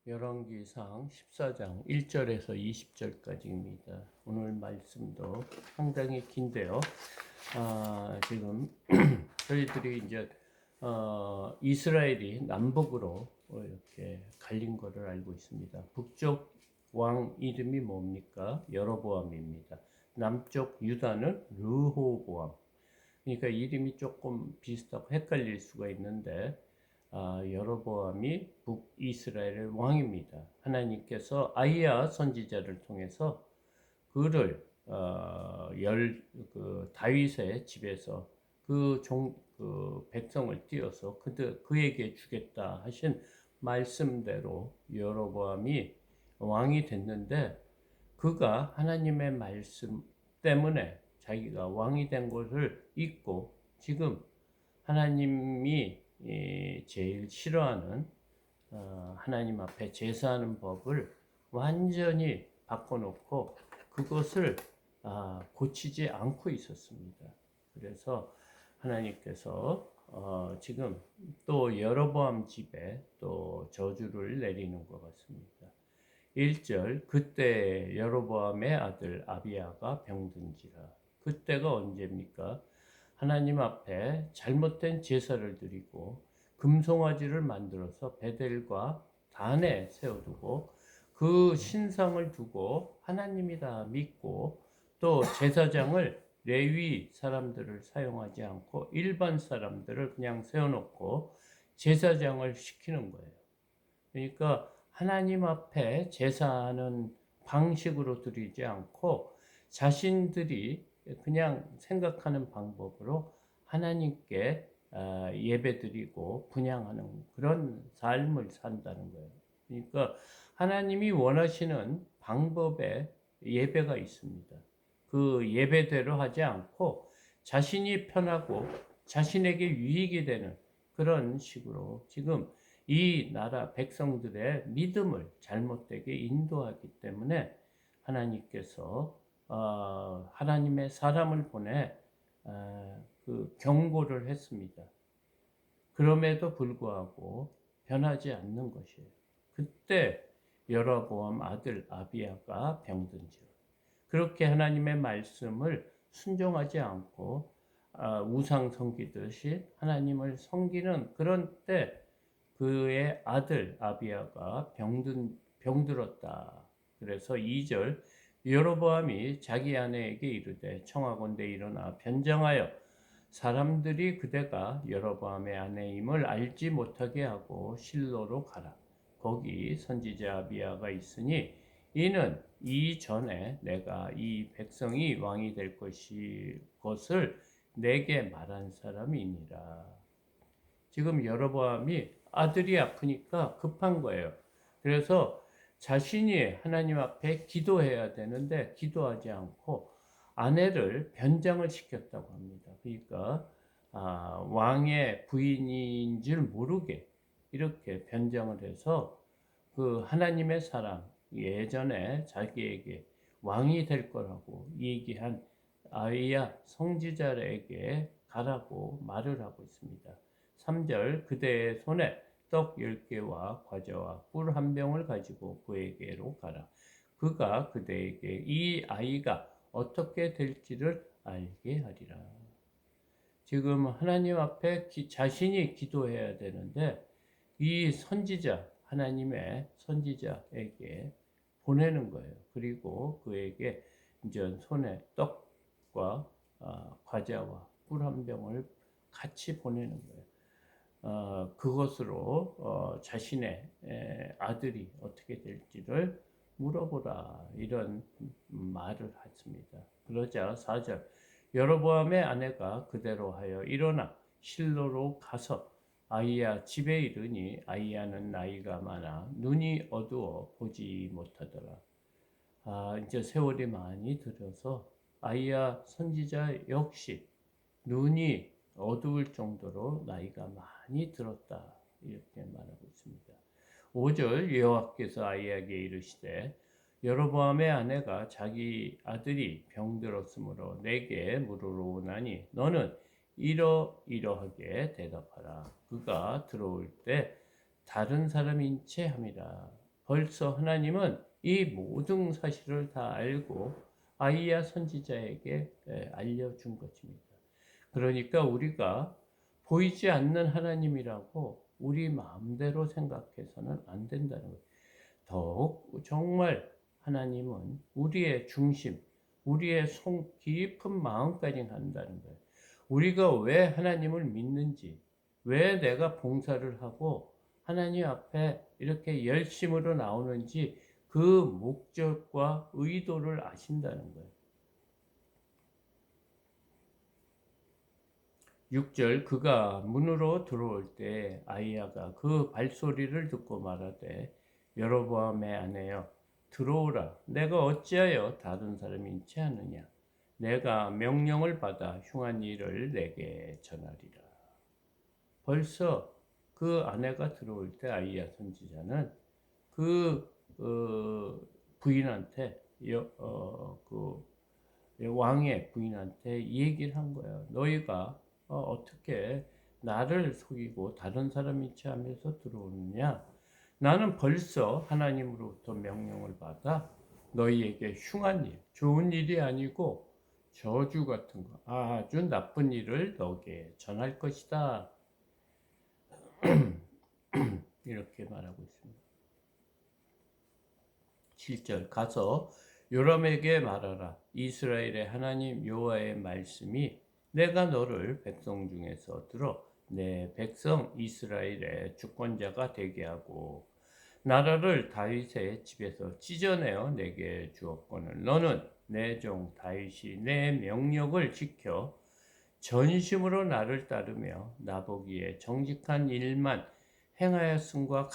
열왕기상 14장 1절에서 20절까지입니다. 오늘 말씀도 상당히 긴데요. 지금 저희들이 이제 이스라엘이 남북으로 이렇게 갈린 것을 알고 있습니다. 북쪽 왕 이름이 뭡니까? 여로보암입니다. 남쪽 유다는 르호보암. 그러니까 이름이 조금 비슷하고 헷갈릴 수가 있는데 여로보암이 북이스라엘의 왕입니다. 하나님께서 아이야 선지자를 통해서 그를 다윗의 집에서 그 백성을 띄어서 그에게 주겠다 하신 말씀대로 여로보암이 왕이 됐는데, 그가 하나님의 말씀 때문에 자기가 왕이 된 것을 잊고 지금 하나님이 제일 싫어하는 하나님 앞에 제사하는 법을 완전히 바꿔놓고 그것을 고치지 않고 있었습니다. 그래서 하나님께서 지금 또 여로보암 집에 또 저주를 내리는 것 같습니다. 1절, 그때 여로보암의 아들 아비야가 병든지라. 그때가 언제입니까? 하나님 앞에 잘못된 제사를 드리고 금송아지를 만들어서 베델과 단에 세워두고 그 신상을 두고 하나님이다 믿고 또 제사장을 레위 사람들을 사용하지 않고 일반 사람들을 그냥 세워놓고 제사장을 시키는 거예요. 그러니까 하나님 앞에 제사하는 방식으로 드리지 않고 자신들이 그냥 생각하는 방법으로 하나님께 예배드리고 분향하는 그런 삶을 산다는 거예요. 그러니까 하나님이 원하시는 방법의 예배가 있습니다. 그 예배대로 하지 않고 자신이 편하고 자신에게 유익이 되는 그런 식으로 지금 이 나라 백성들의 믿음을 잘못되게 인도하기 때문에 하나님께서 하나님의 사람을 보내 그 경고를 했습니다. 그럼에도 불구하고 변하지 않는 것이에요. 그때 여로보암 아들 아비야가 병든지라. 그렇게 하나님의 말씀을 순종하지 않고 우상 섬기듯이 하나님을 섬기는 그런 때 그의 아들 아비야가 병들었다. 그래서 2절, 여로보암이 자기 아내에게 이르되 청하건대 일어나 변장하여 사람들이 그대가 여로보암의 아내임을 알지 못하게 하고 실로로 가라. 거기 선지자 아비야가 있으니 이는 이전에 내가 이 백성이 왕이 될 것을 내게 말한 사람이니라. 지금 여로보암이 아들이 아프니까 급한 거예요. 그래서 자신이 하나님 앞에 기도해야 되는데 기도하지 않고 아내를 변장을 시켰다고 합니다. 그러니까 왕의 부인인 줄 모르게 이렇게 변장을 해서 그 하나님의 사람, 예전에 자기에게 왕이 될 거라고 얘기한 아이야 성지자에게 가라고 말을 하고 있습니다. 3절, 그대의 손에 떡 10개와 과자와 꿀 한 병을 가지고 그에게로 가라. 그가 그대에게 이 아이가 어떻게 될지를 알게 하리라. 지금 하나님 앞에 자신이 기도해야 되는데 이 선지자, 하나님의 선지자에게 보내는 거예요. 그리고 그에게 이제 손에 떡과 과자와 꿀 한 병을 같이 보내는 거예요. 그것으로 자신의 아들이 어떻게 될지를 물어보라, 이런 말을 했습니다. 그러자 4절, 여로보암의 아내가 그대로 하여 일어나 실로로 가서 아이야 집에 이르니 아이야는 나이가 많아 눈이 어두워 보지 못하더라. 이제 세월이 많이 들어서 아이야 선지자 역시 눈이 어두울 정도로 나이가 많이 들었다, 이렇게 말하고 있습니다. 5절, 여호와께서 아이야에게 이르시되 여로보암의 아내가 자기 아들이 병들었으므로 내게 물으러 오나니 너는 이러이러하게 대답하라. 그가 들어올 때 다른 사람인 채 함이라. 벌써 하나님은 이 모든 사실을 다 알고 아이야 선지자에게 알려준 것입니다. 그러니까 우리가 보이지 않는 하나님이라고 우리 마음대로 생각해서는 안 된다는 거예요. 더욱 정말 하나님은 우리의 중심, 우리의 속 깊은 마음까지 한다는 거예요. 우리가 왜 하나님을 믿는지, 왜 내가 봉사를 하고 하나님 앞에 이렇게 열심으로 나오는지 그 목적과 의도를 아신다는 거예요. 6절 그가 문으로 들어올 때 아이야가 그 발소리를 듣고 말하되 여로보암의 아내여 들어오라. 내가 어찌하여 다른 사람이 있지 않느냐. 내가 명령을 받아 흉한 일을 내게 전하리라. 벌써 그 아내가 들어올 때 아이야 선지자는 그 부인한테 그 왕의 부인한테 얘기를 한 거예요. 너희가 어떻게 나를 속이고 다른 사람이 있지 하면서 들어오느냐? 나는 벌써 하나님으로부터 명령을 받아 너희에게 흉한 일, 좋은 일이 아니고 저주 같은 거, 아주 나쁜 일을 너에게 전할 것이다. 이렇게 말하고 있습니다. 7절 가서 요람에게 말하라. 이스라엘의 하나님 여호와의 말씀이 내가 너를 백성 중에서 들어 내 백성 이스라엘의 주권자가 되게 하고 나라를 다윗의 집에서 찢어내어 내게 주었거늘 너는 내 종 다윗이 내 명령을 지켜 전심으로 나를 따르며 나보기에 정직한 일만 행하였음과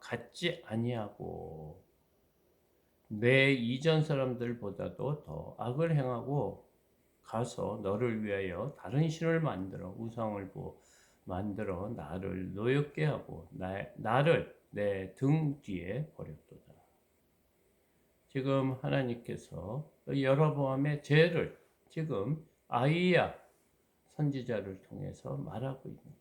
같지 아니하고 내 이전 사람들보다도 더 악을 행하고 가서 너를 위하여 다른 신을 만들어 우상을 만들어 나를 노엽게 하고 나를 내 등 뒤에 버렸도다. 지금 하나님께서 여로보암의 죄를 지금 아이야 선지자를 통해서 말하고 있는 거예요.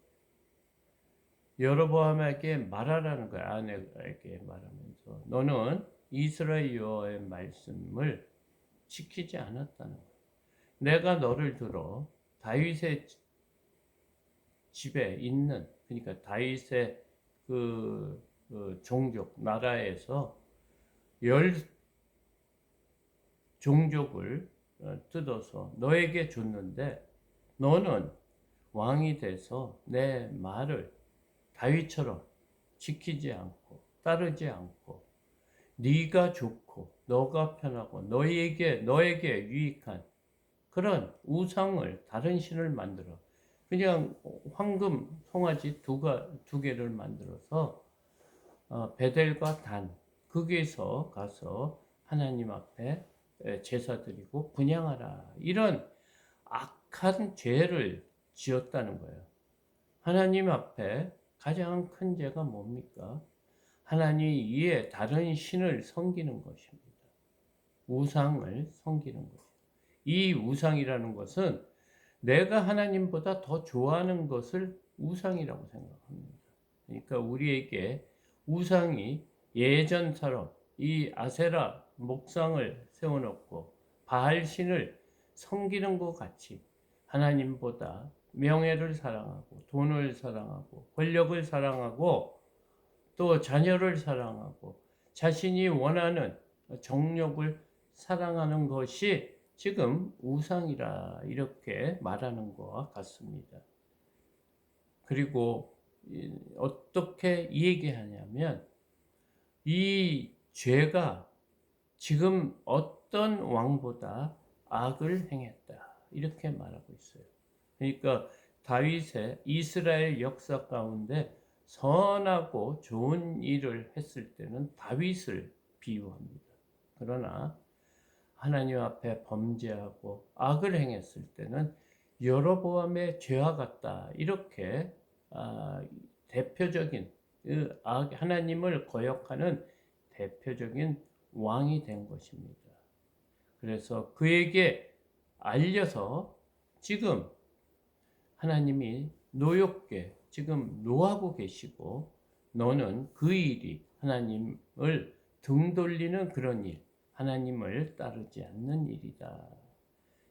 여로보암에게 말하라는 거예요. 아내에게 말하면서 너는 이스라엘 여호와의 말씀을 지키지 않았다는 거예요. 내가 너를 들어 다윗의 집에 있는 그러니까 다윗의 그 종족 나라에서 10종족을 뜯어서 너에게 줬는데 너는 왕이 돼서 내 말을 다윗처럼 지키지 않고 따르지 않고 네가 좋고 너가 편하고 너에게 유익한 그런 우상을 다른 신을 만들어 그냥 황금 송아지 두 개를 만들어서 베델과 단 거기에서 가서 하나님 앞에 제사 드리고 분향하라 이런 악한 죄를 지었다는 거예요. 하나님 앞에 가장 큰 죄가 뭡니까? 하나님 이에 다른 신을 섬기는 것입니다. 우상을 섬기는 것입니다. 이 우상이라는 것은 내가 하나님보다 더 좋아하는 것을 우상이라고 생각합니다. 그러니까 우리에게 우상이 예전처럼 이 아세라 목상을 세워놓고 바알신을 섬기는 것 같이 하나님보다 명예를 사랑하고 돈을 사랑하고 권력을 사랑하고 또 자녀를 사랑하고 자신이 원하는 정욕을 사랑하는 것이 지금 우상이라 이렇게 말하는 것과 같습니다. 그리고 어떻게 얘기하냐면 이 죄가 지금 어떤 왕보다 악을 행했다 이렇게 말하고 있어요. 그러니까 다윗의 이스라엘 역사 가운데 선하고 좋은 일을 했을 때는 다윗을 비유합니다. 그러나 하나님 앞에 범죄하고 악을 행했을 때는 여로보암의 죄와 같다. 이렇게 대표적인 하나님을 거역하는 대표적인 왕이 된 것입니다. 그래서 그에게 알려서 지금 하나님이 노엽게 지금 노하고 계시고 너는 그 일이 하나님을 등 돌리는 그런 일, 하나님을 따르지 않는 일이다.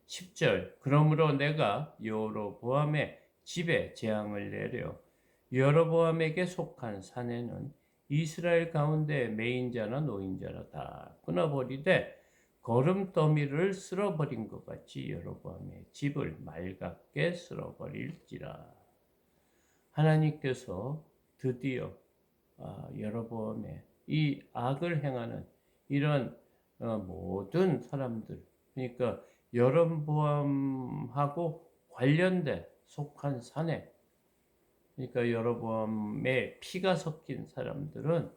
10절 그러므로 내가 여로보암의 집에 재앙을 내려 여로보암에게 속한 사내는 이스라엘 가운데 매인자나 노인자나 다 끊어버리되 거름더미를 쓸어버린 것 같이 여로보암의 집을 맑게 쓸어버릴지라. 하나님께서 드디어 여로보암의 이 악을 행하는 이런 모든 사람들, 그러니까 여로보암하고 관련된 속한 사내, 그러니까 여로보암의 피가 섞인 사람들은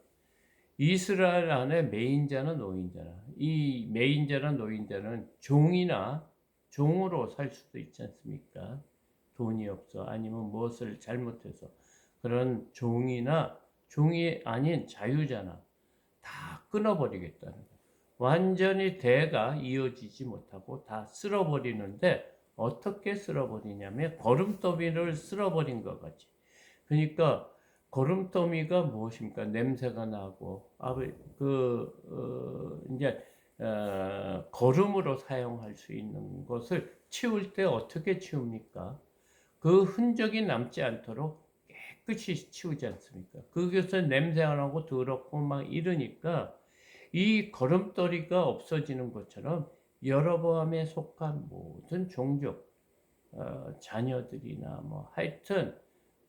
이스라엘 안에 매인자나 노인자나, 이 매인자나 노인자는 종이나 종으로 살 수도 있지 않습니까? 돈이 없어 아니면 무엇을 잘못해서 그런 종이나 종이 아닌 자유자나 다 끊어버리겠다는 거예요. 완전히 대가 이어지지 못하고 다 쓸어버리는데 어떻게 쓸어버리냐면 거름더미를 쓸어버린 것 같이. 그러니까 거름더미가 무엇입니까? 냄새가 나고 이제 거름으로 사용할 수 있는 것을 치울 때 어떻게 치웁니까? 그 흔적이 남지 않도록 깨끗이 치우지 않습니까? 거기서 냄새가 나고 더럽고 막 이러니까 이 거름더리가 없어지는 것처럼 여로보암에 속한 모든 종족, 자녀들이나 뭐 하여튼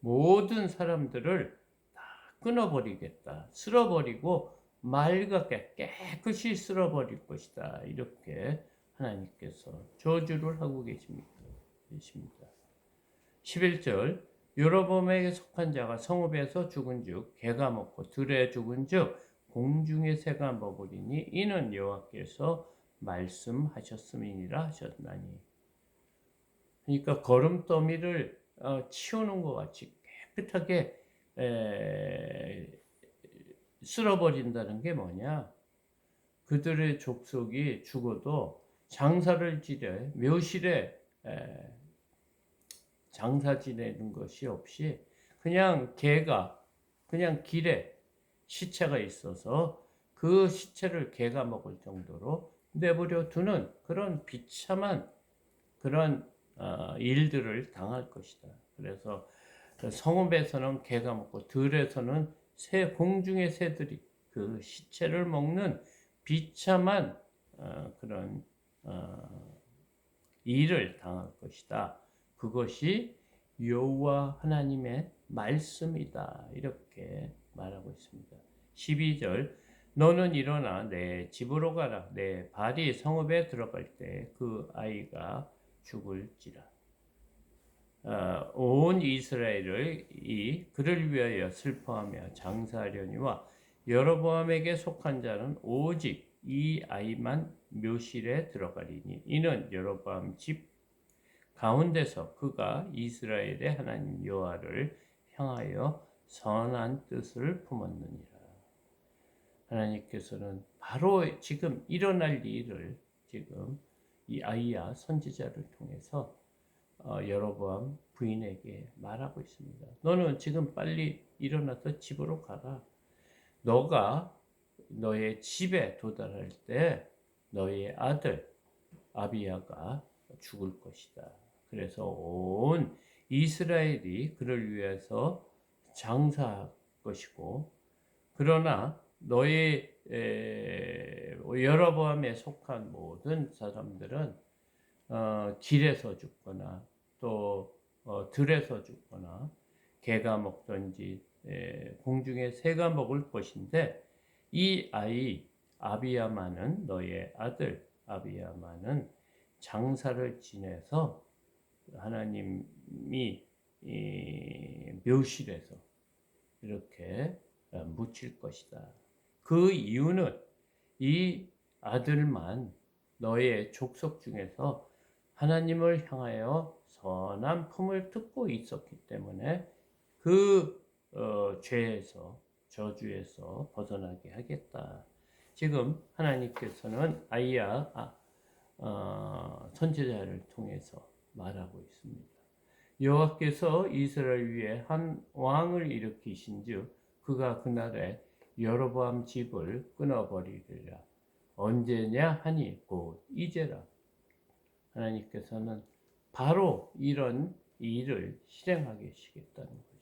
모든 사람들을 다 끊어버리겠다. 쓸어버리고 맑게 깨끗이 쓸어버릴 것이다. 이렇게 하나님께서 저주를 하고 계십니다. 11절 여로보암에게 속한 자가 성읍에서 죽은즉 개가 먹고 들에 죽은즉 공중의 새가 먹으리니 이는 여호와께서 말씀하셨음이니라 하셨나니. 그러니까 거름더미를 치우는 것 같이 깨끗하게 쓸어버린다는 게 뭐냐? 그들의 족속이 죽어도 장사를 지내 묘실에 장사 지내는 것이 없이 그냥 개가 그냥 길에 시체가 있어서 그 시체를 개가 먹을 정도로 내버려 두는 그런 비참한 그런 일들을 당할 것이다. 그래서 성읍에서는 개가 먹고 들에서는 공중의 새들이 그 시체를 먹는 비참한 그런 일을 당할 것이다. 그것이 여호와 하나님의 말씀이다. 이렇게 말하고 있습니다. 12절 너는 일어나 내 집으로 가라. 내 발이 성읍에 들어갈 때 그 아이가 죽을지라. 온 이스라엘을 그를 위하여 슬퍼하며 장사하려니와 여로보암에게 속한 자는 오직 이 아이만 묘실에 들어가리니 이는 여로보암 집 가운데서 그가 이스라엘의 하나님 여호와를 향하여 선한 뜻을 품었느니라. 하나님께서는 바로 지금 일어날 일을 지금 이 아이야 선지자를 통해서 여로보암 부인에게 말하고 있습니다. 너는 지금 빨리 일어나서 집으로 가라. 너가 너의 집에 도달할 때 너의 아들 아비야가 죽을 것이다. 그래서 온 이스라엘이 그를 위해서 장사할 것이고, 그러나 너의 여로보암에 속한 모든 사람들은 길에서 죽거나 또 들에서 죽거나 개가 먹든지 공중에 새가 먹을 것인데, 이 아이 아비야만은 너의 아들 아비야만은 장사를 지내서 하나님이 묘실에서 이렇게 묻힐 것이다. 그 이유는 이 아들만 너의 족속 중에서 하나님을 향하여 선한 품을 듣고 있었기 때문에 그 죄에서 저주에서 벗어나게 하겠다. 지금 하나님께서는 아이야 선지자를 통해서 말하고 있습니다. 여호와께서 이스라엘 위에 한 왕을 일으키신즉 그가 그날에 여로보암 집을 끊어버리리라. 언제냐 하니 곧 이제라. 하나님께서는 바로 이런 일을 실행하게 하시겠다는 것입니다.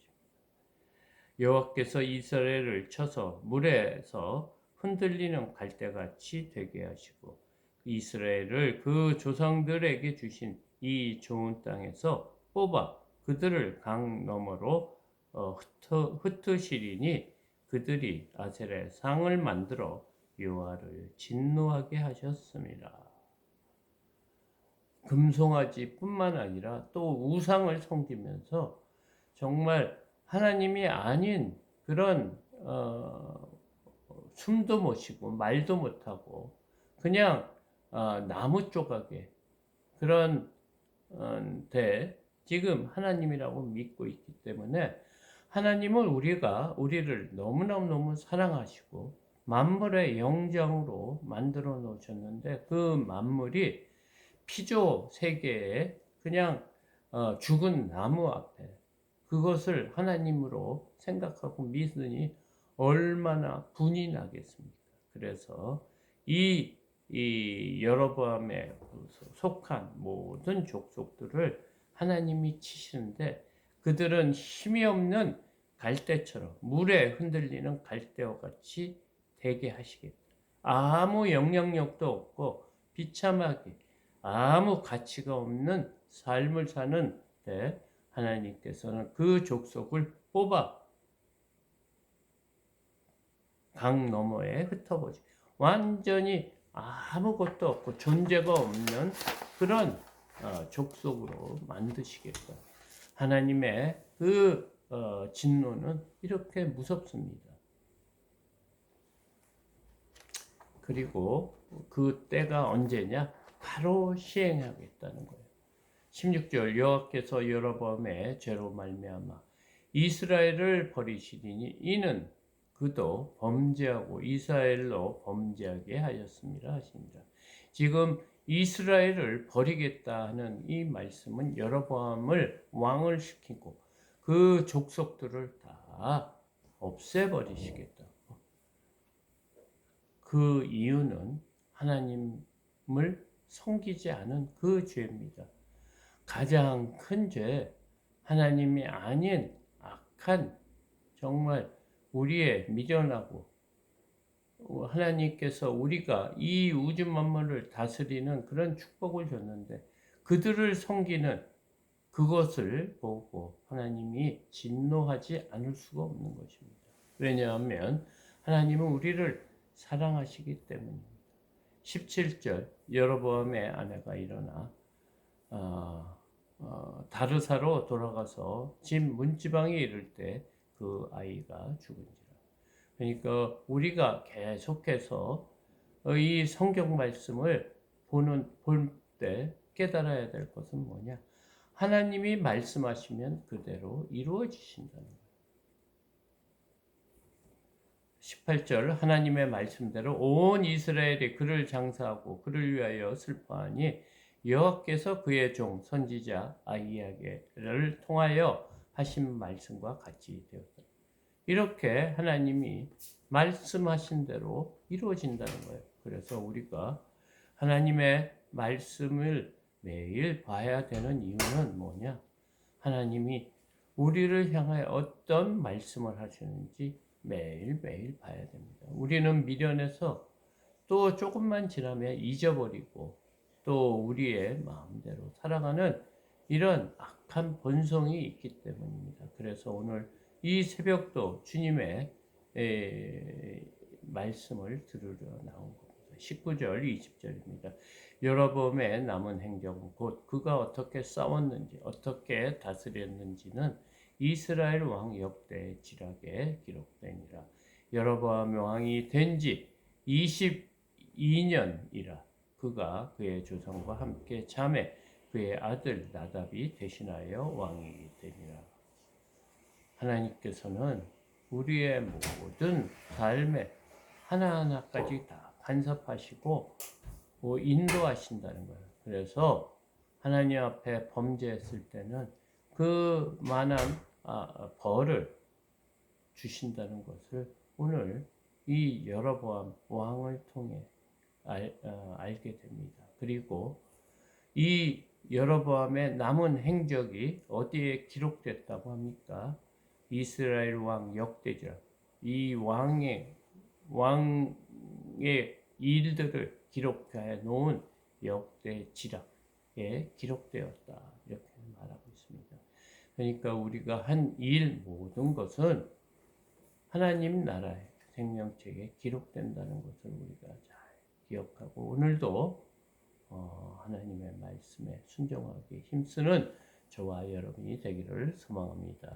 여호와께서 이스라엘을 쳐서 물에서 흔들리는 갈대같이 되게 하시고 이스라엘을 그 조상들에게 주신 이 좋은 땅에서 뽑아 그들을 강 너머로 흩으시리니 그들이 아세라의 상을 만들어 여호와를 진노하게 하셨습니다. 금송아지뿐만 아니라 또 우상을 섬기면서 정말 하나님이 아닌 그런 숨도 못 쉬고 말도 못하고 그냥 나무 조각에 그런 데 지금 하나님이라고 믿고 있기 때문에 하나님은 우리를 너무 사랑하시고 만물의 영장으로 만들어 놓으셨는데 그 만물이 피조 세계에 그냥 죽은 나무 앞에 그것을 하나님으로 생각하고 믿으니 얼마나 분이 나겠습니까? 그래서 이 여로보암에 속한 모든 족속들을 하나님이 치시는데 그들은 힘이 없는 갈대처럼 물에 흔들리는 갈대와 같이 되게 하시겠다. 아무 영향력도 없고 비참하게 아무 가치가 없는 삶을 사는데 하나님께서는 그 족속을 뽑아 강 너머에 흩어버리고 완전히 아무것도 없고 존재가 없는 그런 족속으로 만드시겠다. 하나님의 그 진노는 이렇게 무섭습니다. 그리고 그 때가 언제냐? 바로 시행하겠다는 거예요. 16절 여호와께서 여로보암의 죄로 말미암아 이스라엘을 버리시리니 이는 그도 범죄하고 이스라엘로 범죄하게 하였습니다 하십니다. 지금 이스라엘을 버리겠다 하는 이 말씀은 여로보암을 왕을 시키고 그 족속들을 다 없애버리시겠다. 그 이유는 하나님을 섬기지 않은 그 죄입니다. 가장 큰 죄, 하나님이 아닌 악한 정말 우리의 미련하고 하나님께서 우리가 이 우주 만물을 다스리는 그런 축복을 줬는데 그들을 섬기는 그것을 보고 하나님이 진노하지 않을 수가 없는 것입니다. 왜냐하면 하나님은 우리를 사랑하시기 때문입니다. 17절 여로보암의 아내가 일어나 다르사로 돌아가서 집 문지방에 이를 때 그 아이가 죽은지라. 그러니까 우리가 계속해서 이 성경 말씀을 볼 때 깨달아야 될 것은 뭐냐? 하나님이 말씀하시면 그대로 이루어지신다는 거예요. 18절 하나님의 말씀대로 온 이스라엘이 그를 장사하고 그를 위하여 슬퍼하니 여호와께서 그의 종 선지자 아히야를 통하여 하신 말씀과 같이 되었다. 이렇게 하나님이 말씀하신 대로 이루어진다는 거예요. 그래서 우리가 하나님의 말씀을 매일 봐야 되는 이유는 뭐냐? 하나님이 우리를 향하여 어떤 말씀을 하시는지 매일매일 봐야 됩니다. 우리는 미련해서 또 조금만 지나면 잊어버리고 또 우리의 마음대로 살아가는 이런 악한 본성이 있기 때문입니다. 그래서 오늘 이 새벽도 주님의 말씀을 들으러 나온 겁니다. 19절, 20절입니다. 여로보암의 남은 행정 곧 그가 어떻게 싸웠는지 어떻게 다스렸는지는 이스라엘 왕 역대 지략에 기록되니라. 여로보암 왕이 된 지 22년이라 그가 그의 조상과 함께 잠에 그의 아들 나답이 대신하여 왕이 되니라. 하나님께서는 우리의 모든 삶에 하나하나까지 다 간섭하시고 인도하신다는 거예요. 그래서 하나님 앞에 범죄했을 때는 그 만한 벌을 주신다는 것을 오늘 이 여로보암 왕을 통해 알게 됩니다. 그리고 이 여로보암의 남은 행적이 어디에 기록됐다고 합니까? 이스라엘 왕 역대지라. 이 왕의 일들을 기록해 놓은 역대지락에 기록되었다. 이렇게 말하고 있습니다. 그러니까 우리가 한 일 모든 것은 하나님 나라의 생명책에 기록된다는 것을 우리가 잘 기억하고 오늘도 하나님의 말씀에 순종하기 힘쓰는 저와 여러분이 되기를 소망합니다.